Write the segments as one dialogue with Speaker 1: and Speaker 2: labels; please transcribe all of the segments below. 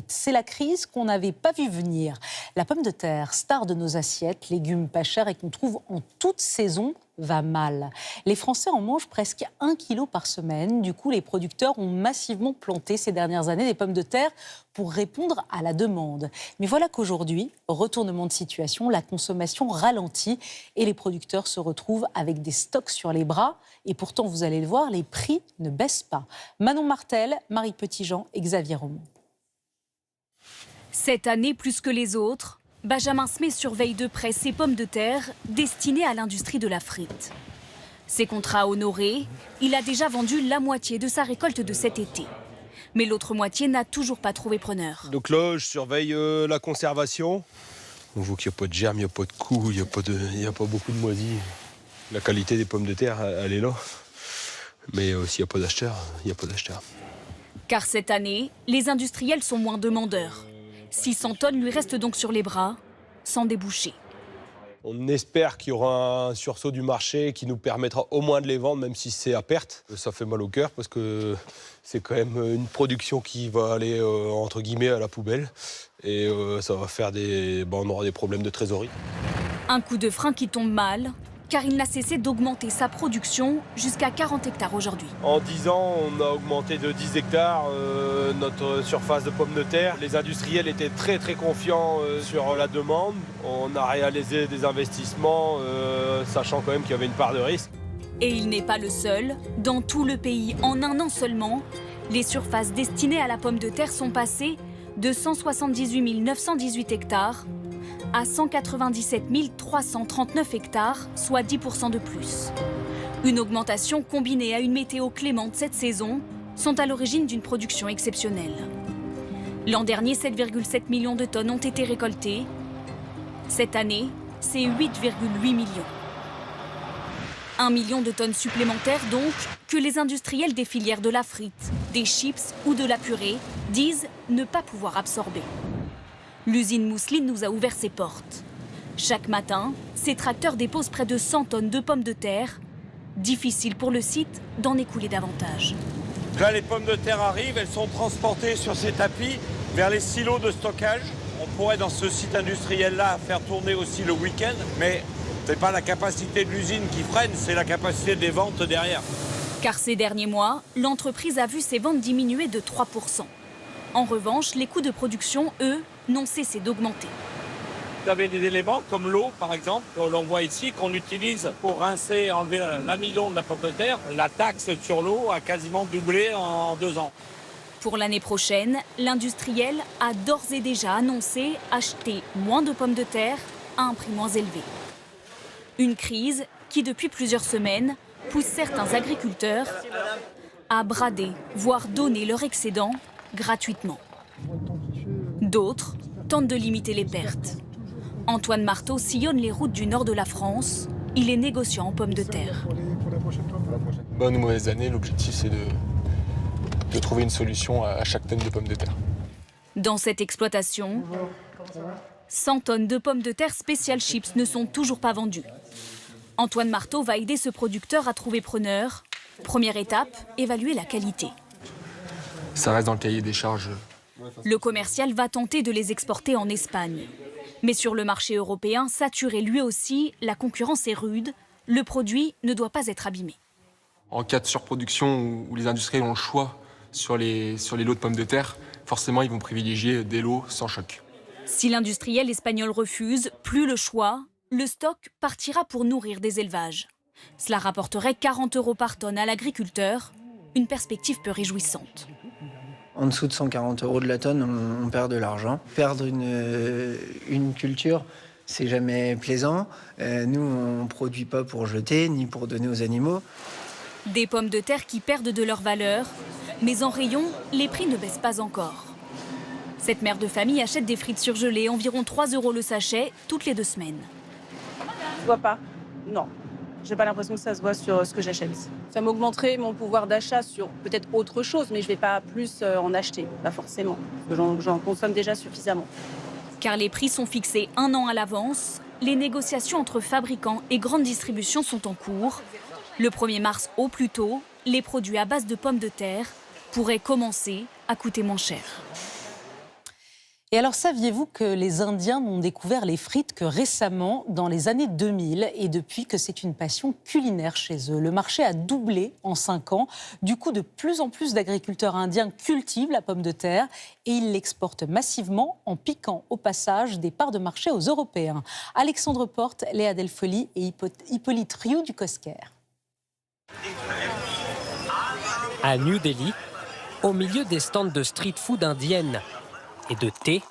Speaker 1: C'est la crise qu'on n'avait pas vu venir. La pomme de terre, star de nos assiettes, légumes pas chers et qu'on trouve en toute saison, va mal. Les Français en mangent presque 1 kilo par semaine. Du coup, les producteurs ont massivement planté ces dernières années des pommes de terre pour répondre à la demande. Mais voilà qu'aujourd'hui, retournement de situation, la consommation ralentit et les producteurs se retrouvent avec des stocks sur les bras. Et pourtant, vous allez le voir, les prix ne baissent pas. Manon Martel, Marie Petitjean et Xavier Romont.
Speaker 2: Cette année, plus que les autres, Benjamin Smé surveille de près ses pommes de terre destinées à l'industrie de la frite. Ses contrats honorés, il a déjà vendu la moitié de sa récolte de cet été. Mais l'autre moitié n'a toujours pas trouvé preneur.
Speaker 3: Donc là, je surveille la conservation. On voit qu'il n'y a pas de germes, il n'y a pas de coups, il n'y a pas beaucoup de moisis. La qualité des pommes de terre, elle est là. Mais s'il n'y a pas d'acheteurs, il n'y a pas d'acheteurs.
Speaker 2: Car cette année, les industriels sont moins demandeurs. 600 tonnes lui restent donc sur les bras, sans déboucher.
Speaker 3: On espère qu'il y aura un sursaut du marché qui nous permettra au moins de les vendre, même si c'est à perte. Ça fait mal au cœur parce que c'est quand même une production qui va aller, entre guillemets, à la poubelle. Et ça va faire on aura des problèmes de trésorerie.
Speaker 2: Un coup de frein qui tombe mal, car il n'a cessé d'augmenter sa production jusqu'à 40 hectares aujourd'hui.
Speaker 3: En 10 ans, on a augmenté de 10 hectares notre surface de pommes de terre. Les industriels étaient très confiants sur la demande. On a réalisé des investissements, sachant quand même qu'il y avait une part de risque.
Speaker 2: Et il n'est pas le seul. Dans tout le pays, en un an seulement, les surfaces destinées à la pomme de terre sont passées de 178 918 hectares à 197 339 hectares, soit 10% de plus. Une augmentation combinée à une météo clémente cette saison sont à l'origine d'une production exceptionnelle. L'an dernier, 7,7 millions de tonnes ont été récoltées. Cette année, c'est 8,8 millions. 1 million de tonnes supplémentaires donc que les industriels des filières de la frite, des chips ou de la purée disent ne pas pouvoir absorber. L'usine Mousseline nous a ouvert ses portes. Chaque matin, ces tracteurs déposent près de 100 tonnes de pommes de terre. Difficile pour le site d'en écouler davantage.
Speaker 4: Là, les pommes de terre arrivent, elles sont transportées sur ces tapis vers les silos de stockage. On pourrait, dans ce site industriel-là, faire tourner aussi le week-end, mais ce n'est pas la capacité de l'usine qui freine, c'est la capacité des ventes derrière.
Speaker 2: Car ces derniers mois, l'entreprise a vu ses ventes diminuer de 3%. En revanche, les coûts de production, eux, n'ont cessé d'augmenter.
Speaker 4: Vous avez des éléments comme l'eau, par exemple, que l'on voit ici, qu'on utilise pour rincer, enlever l'amidon de la pomme de terre. La taxe sur l'eau a quasiment doublé en 2 ans.
Speaker 2: Pour l'année prochaine, l'industriel a d'ores et déjà annoncé acheter moins de pommes de terre à un prix moins élevé. Une crise qui, depuis plusieurs semaines, pousse certains agriculteurs à brader, voire donner leur excédent gratuitement. D'autres tentent de limiter les pertes. Antoine Marteau sillonne les routes du nord de la France. Il est négociant en pommes de terre.
Speaker 5: Bonne ou mauvaise année, l'objectif c'est de trouver une solution à chaque tonne de pommes de terre.
Speaker 2: Dans cette exploitation, 100 tonnes de pommes de terre spécial chips ne sont toujours pas vendues. Antoine Marteau va aider ce producteur à trouver preneur. Première étape, évaluer la qualité.
Speaker 5: Ça reste dans le cahier des charges.
Speaker 2: Le commercial va tenter de les exporter en Espagne. Mais sur le marché européen, saturé lui aussi, la concurrence est rude. Le produit ne doit pas être abîmé.
Speaker 5: En cas de surproduction où les industriels ont le choix sur les lots de pommes de terre, forcément ils vont privilégier des lots sans choc.
Speaker 2: Si l'industriel espagnol refuse, plus le choix, le stock partira pour nourrir des élevages. Cela rapporterait 40 € par tonne à l'agriculteur, une perspective peu réjouissante.
Speaker 6: En dessous de 140 € de la tonne, on perd de l'argent. Perdre une culture, c'est jamais plaisant. Nous, on ne produit pas pour jeter, ni pour donner aux animaux.
Speaker 2: Des pommes de terre qui perdent de leur valeur, mais en rayon, les prix ne baissent pas encore. Cette mère de famille achète des frites surgelées, environ 3 € le sachet, toutes les 2 semaines.
Speaker 7: Je ne vois pas, non. J'ai pas l'impression que ça se voit sur ce que j'achète. Ça m'augmenterait mon pouvoir d'achat sur peut-être autre chose, mais je ne vais pas plus en acheter, pas forcément. Parce que j'en consomme déjà suffisamment.
Speaker 2: Car les prix sont fixés 1 an à l'avance, les négociations entre fabricants et grandes distributions sont en cours. Le 1er mars au plus tôt, les produits à base de pommes de terre pourraient commencer à coûter moins cher.
Speaker 1: Et alors, saviez-vous que les Indiens n'ont découvert les frites que récemment, dans les années 2000, et depuis que c'est une passion culinaire chez eux? Le marché a doublé en 5 ans. Du coup, de plus en plus d'agriculteurs indiens cultivent la pomme de terre et ils l'exportent massivement en piquant au passage des parts de marché aux Européens. Alexandre Porte, Léa Delfoli et Hippolyte Rioux du Cosquer.
Speaker 8: À New Delhi, au milieu des stands de street food indienne et de thé,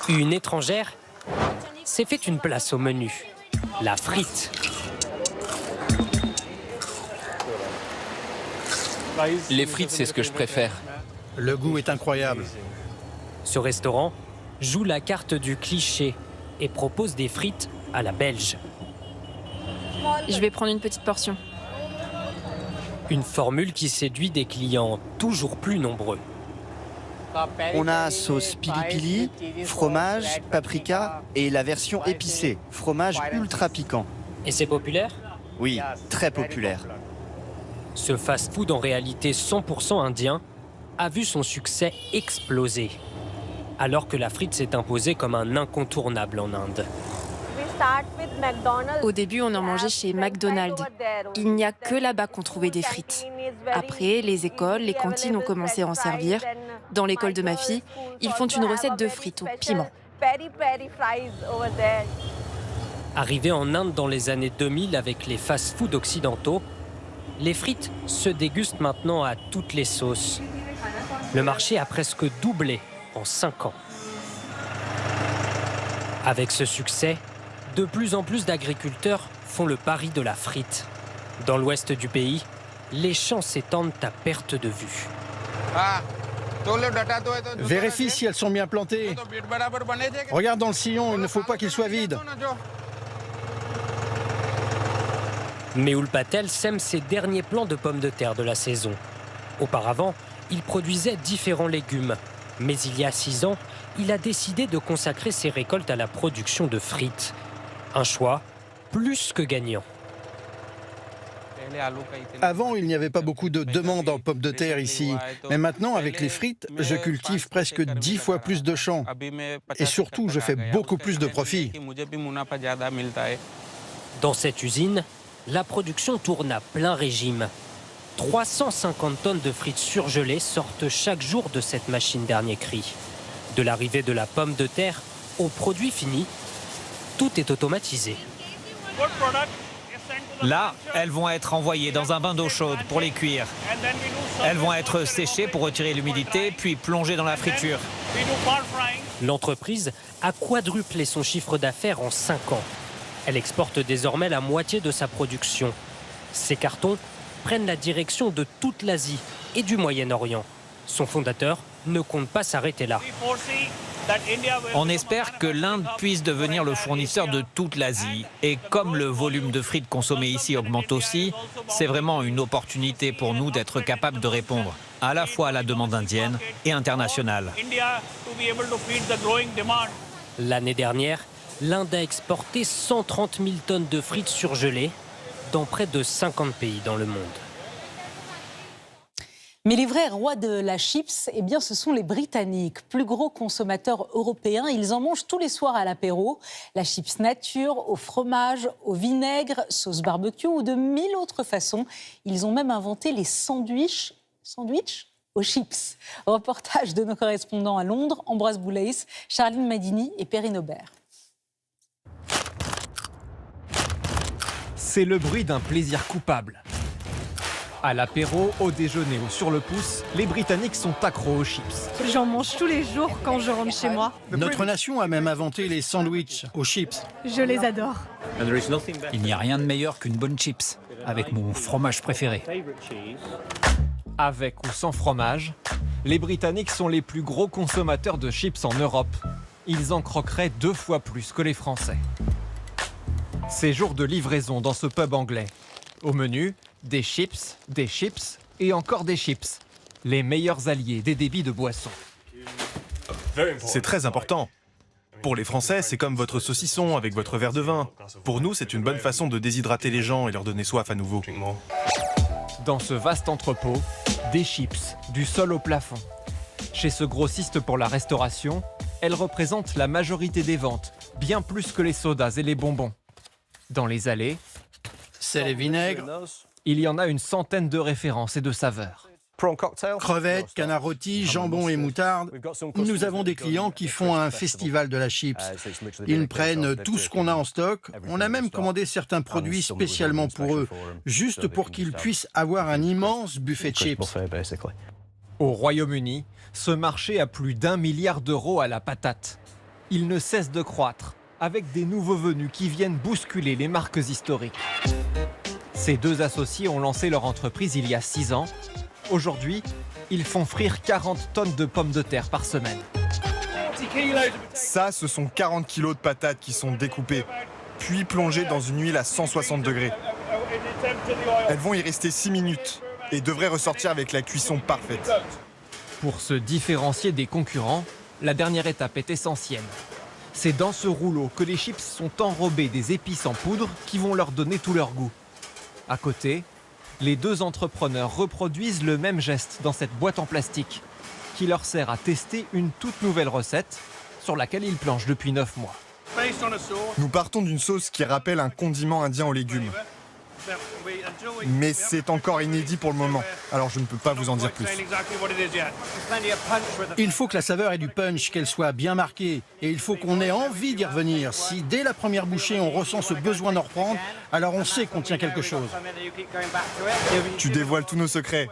Speaker 8: une étrangère s'est fait une place au menu, la frite.
Speaker 9: Les frites, c'est ce que je préfère.
Speaker 10: Le goût est incroyable.
Speaker 8: Ce restaurant joue la carte du cliché et propose des frites à la belge.
Speaker 11: Je vais prendre une petite portion.
Speaker 8: Une formule qui séduit des clients toujours plus nombreux.
Speaker 12: On a sauce pili-pili, fromage, paprika et la version épicée, fromage ultra piquant.
Speaker 8: Et c'est populaire?
Speaker 12: Oui, très populaire.
Speaker 8: Ce fast-food en réalité 100% indien a vu son succès exploser, alors que la frite s'est imposée comme un incontournable en Inde.
Speaker 11: Au début, on en mangeait chez McDonald's. Il n'y a que là-bas qu'on trouvait des frites. Après, les écoles, les cantines ont commencé à en servir. Dans l'école de ma fille, ils font une recette de frites au piment.
Speaker 8: Arrivées en Inde dans les années 2000 avec les fast-foods occidentaux, les frites se dégustent maintenant à toutes les sauces. Le marché a presque doublé en 5 ans. Avec ce succès, de plus en plus d'agriculteurs font le pari de la frite. Dans l'ouest du pays, les champs s'étendent à perte de vue.
Speaker 10: Vérifie si elles sont bien plantées. Regarde dans le sillon, il ne faut pas qu'il soit vide.
Speaker 8: Mehul Patel sème ses derniers plants de pommes de terre de la saison. Auparavant, il produisait différents légumes. Mais il y a 6 ans, il a décidé de consacrer ses récoltes à la production de frites. Un choix plus que gagnant.
Speaker 10: Avant, il n'y avait pas beaucoup de demandes en pommes de terre ici. Mais maintenant, avec les frites, je cultive presque 10 fois plus de champs. Et surtout, je fais beaucoup plus de profit.
Speaker 8: Dans cette usine, la production tourne à plein régime. 350 tonnes de frites surgelées sortent chaque jour de cette machine dernier cri. De l'arrivée de la pomme de terre au produit fini, tout est automatisé.
Speaker 13: Là, elles vont être envoyées dans un bain d'eau chaude pour les cuire. Elles vont être séchées pour retirer l'humidité, puis plongées dans la friture.
Speaker 8: L'entreprise a quadruplé son chiffre d'affaires en 5 ans. Elle exporte désormais la moitié de sa production. Ces cartons prennent la direction de toute l'Asie et du Moyen-Orient. Son fondateur ne compte pas s'arrêter là.
Speaker 13: On espère que l'Inde puisse devenir le fournisseur de toute l'Asie. Et comme le volume de frites consommées ici augmente aussi, c'est vraiment une opportunité pour nous d'être capables de répondre à la fois à la demande indienne et internationale.
Speaker 8: L'année dernière, l'Inde a exporté 130 000 tonnes de frites surgelées dans près de 50 pays dans le monde.
Speaker 1: Mais les vrais rois de la chips, eh bien, ce sont les Britanniques. Plus gros consommateurs européens, ils en mangent tous les soirs à l'apéro. La chips nature, au fromage, au vinaigre, sauce barbecue ou de 1000 autres façons. Ils ont même inventé les sandwichs aux chips. Reportage de nos correspondants à Londres, Ambroise Boulais, Charline Madini et Perrine Aubert.
Speaker 14: C'est le bruit d'un plaisir coupable. À l'apéro, au déjeuner ou sur le pouce, les Britanniques sont accros aux chips.
Speaker 15: J'en mange tous les jours quand je rentre chez moi.
Speaker 10: Notre nation a même inventé les sandwichs aux chips.
Speaker 15: Je les adore.
Speaker 16: Il n'y a rien de meilleur qu'une bonne chips, avec mon fromage préféré.
Speaker 14: Avec ou sans fromage, les Britanniques sont les plus gros consommateurs de chips en Europe. Ils en croqueraient 2 fois plus que les Français. C'est jour de livraison dans ce pub anglais. Au menu, des chips et encore des chips. Les meilleurs alliés des débits de boissons.
Speaker 17: C'est très important. Pour les Français, c'est comme votre saucisson avec votre verre de vin. Pour nous, c'est une bonne façon de déshydrater les gens et leur donner soif à nouveau.
Speaker 14: Dans ce vaste entrepôt, des chips, du sol au plafond. Chez ce grossiste pour la restauration, Elles représentent la majorité des ventes, bien plus que les sodas et les bonbons. Dans les allées,
Speaker 10: sel et vinaigre,
Speaker 14: il y en a une centaine de références et de saveurs.
Speaker 10: crevettes, canard rôti, jambon et moutarde. Nous avons des clients qui font un festival de la chips. Ils prennent tout ce qu'on a en stock. On a même commandé certains produits spécialement pour eux, juste pour qu'ils puissent avoir un immense buffet de chips.
Speaker 14: Au Royaume-Uni, ce marché a plus d'1 milliard d'euros à la patate. Il ne cesse de croître, avec des nouveaux venus qui viennent bousculer les marques historiques. Ces deux associés ont lancé leur entreprise il y a 6 ans. Aujourd'hui, ils font frire 40 tonnes de pommes de terre par semaine.
Speaker 17: Ça, ce sont 40 kilos de patates qui sont découpées, puis plongées dans une huile à 160 degrés. Elles vont y rester 6 minutes et devraient ressortir avec la cuisson parfaite.
Speaker 14: Pour se différencier des concurrents, la dernière étape est essentielle. C'est dans ce rouleau que les chips sont enrobés des épices en poudre qui vont leur donner tout leur goût. À côté, les deux entrepreneurs reproduisent le même geste dans cette boîte en plastique qui leur sert à tester une toute nouvelle recette sur laquelle ils planchent depuis 9 mois.
Speaker 17: Nous partons d'une sauce qui rappelle un condiment indien aux légumes. Mais c'est encore inédit pour le moment, alors je ne peux pas vous en dire plus.
Speaker 10: Il faut que la saveur ait du punch, qu'elle soit bien marquée. Et il faut qu'on ait envie d'y revenir. Si dès la première bouchée, on ressent ce besoin d'en reprendre, alors on sait qu'on tient quelque chose.
Speaker 17: Tu dévoiles tous nos secrets.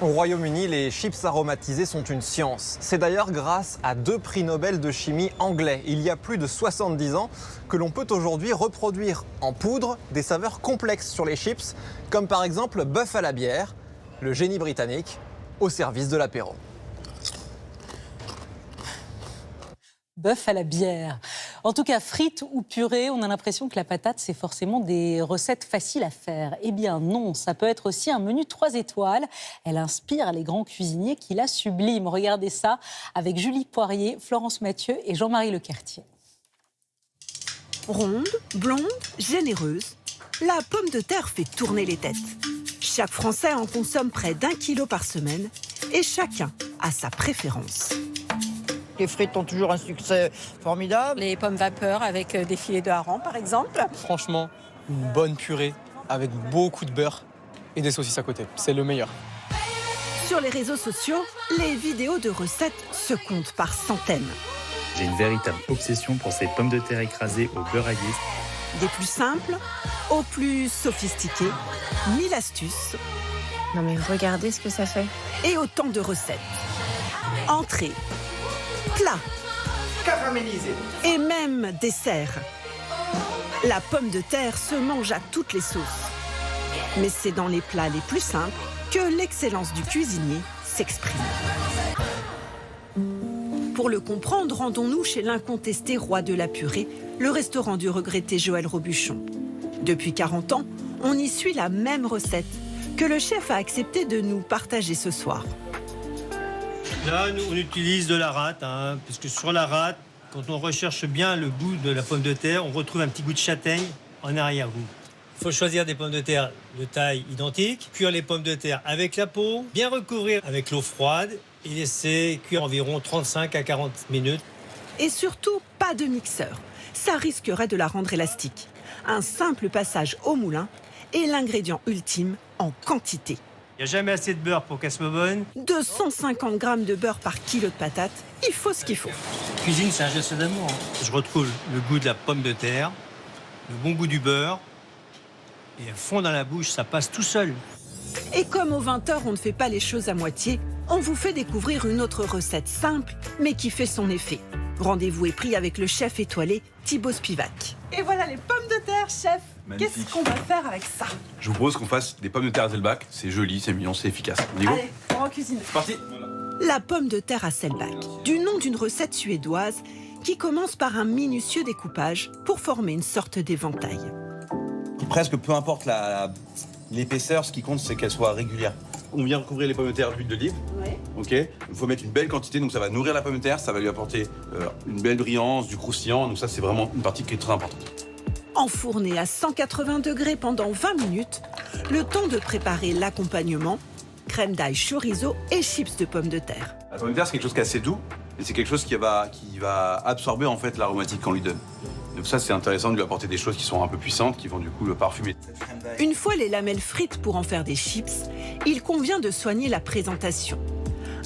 Speaker 18: Au Royaume-Uni, les chips aromatisés sont une science. C'est d'ailleurs grâce à 2 prix Nobel de chimie anglais, il y a plus de 70 ans, que l'on peut aujourd'hui reproduire en poudre des saveurs complexes sur les chips, comme par exemple bœuf à la bière, le génie britannique, au service de l'apéro.
Speaker 1: Bœuf à la bière. En tout cas, frites ou purées, on a l'impression que la patate, c'est forcément des recettes faciles à faire. Eh bien non, ça peut être aussi un menu 3 étoiles. Elle inspire les grands cuisiniers qui la subliment. Regardez ça avec Julie Poirier, Florence Mathieu et Jean-Marie Lequertier.
Speaker 19: Ronde, blonde, généreuse, la pomme de terre fait tourner les têtes. Chaque Français en consomme près d'1 kilo par semaine et chacun a sa préférence.
Speaker 20: Les frites ont toujours un succès formidable.
Speaker 21: Les pommes vapeur avec des filets de hareng, par exemple.
Speaker 22: Franchement, une bonne purée avec beaucoup de beurre et des saucisses à côté. C'est le meilleur.
Speaker 19: Sur les réseaux sociaux, les vidéos de recettes se comptent par centaines.
Speaker 23: J'ai une véritable obsession pour ces pommes de terre écrasées au beurre à guise.
Speaker 19: Des plus simples aux plus sophistiqués, 1000 astuces.
Speaker 11: Non mais regardez ce que ça fait.
Speaker 19: Et autant de recettes. Entrée, plat,
Speaker 24: caramélisé
Speaker 19: et même dessert. La pomme de terre se mange à toutes les sauces. Mais c'est dans les plats les plus simples que l'excellence du cuisinier s'exprime. Pour le comprendre, rendons-nous chez l'incontesté roi de la purée, le restaurant du regretté Joël Robuchon. Depuis 40 ans, on y suit la même recette que le chef a accepté de nous partager ce soir.
Speaker 25: Là, nous, on utilise de la rate, parce que sur la rate, quand on recherche bien le goût de la pomme de terre, on retrouve un petit goût de châtaigne en arrière-goût. Il faut choisir des pommes de terre de taille identique, cuire les pommes de terre avec la peau, bien recouvrir avec l'eau froide et laisser cuire environ 35 à 40 minutes.
Speaker 19: Et surtout, pas de mixeur. Ça risquerait de la rendre élastique. Un simple passage au moulin est l'ingrédient ultime en quantité.
Speaker 25: Il n'y a jamais assez de beurre pour qu'elle soit bonne.
Speaker 19: 250 grammes de beurre par kilo de patates, il faut ce qu'il faut.
Speaker 25: La cuisine, c'est un geste d'amour. Je retrouve le goût de la pomme de terre, le bon goût du beurre, et à fond dans la bouche, ça passe tout seul.
Speaker 19: Et comme aux 20h, on ne fait pas les choses à moitié, on vous fait découvrir une autre recette simple, mais qui fait son effet. Rendez-vous est pris avec le chef étoilé Thibaut Spivak.
Speaker 21: Et voilà les pommes de terre, chef. Qu'est-ce qu'on va faire avec ça?
Speaker 26: Je vous propose qu'on fasse des pommes de terre à Selback. C'est joli, c'est mignon, c'est efficace. On y va ?
Speaker 21: Allez, on va en cuisine.
Speaker 26: C'est parti.
Speaker 19: La pomme de terre à Selback, du nom d'une recette suédoise qui commence par un minutieux découpage pour former une sorte d'éventail.
Speaker 26: Presque peu importe l'épaisseur, ce qui compte, c'est qu'elle soit régulière. On vient recouvrir les pommes de terre d'huile d'olive.
Speaker 21: Ouais.
Speaker 26: Ok. Il faut mettre une belle quantité, donc ça va nourrir la pomme de terre, ça va lui apporter une belle brillance, du croustillant. Donc ça, c'est vraiment une partie qui est très importante.
Speaker 19: Enfourné à 180 degrés pendant 20 minutes, le temps de préparer l'accompagnement, crème d'ail chorizo et chips de pommes de terre.
Speaker 26: La pomme de terre, c'est quelque chose qui est assez doux et c'est quelque chose qui va absorber en fait l'aromatique qu'on lui donne. Donc ça, c'est intéressant de lui apporter des choses qui sont un peu puissantes, qui vont du coup le parfumer.
Speaker 19: Une fois les lamelles frites pour en faire des chips, il convient de soigner la présentation.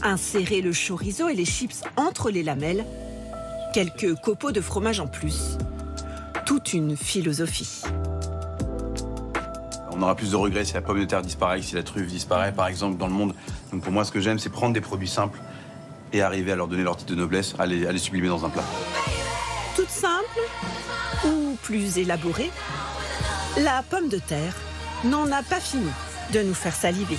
Speaker 19: Insérer le chorizo et les chips entre les lamelles, quelques copeaux de fromage en plus. Toute une philosophie.
Speaker 26: On aura plus de regrets si la pomme de terre disparaît, si la truffe disparaît, par exemple, dans le monde. Donc pour moi, ce que j'aime, c'est prendre des produits simples et arriver à leur donner leur titre de noblesse, à les sublimer dans un plat.
Speaker 19: Toute simple ou plus élaborée, la pomme de terre n'en a pas fini de nous faire saliver.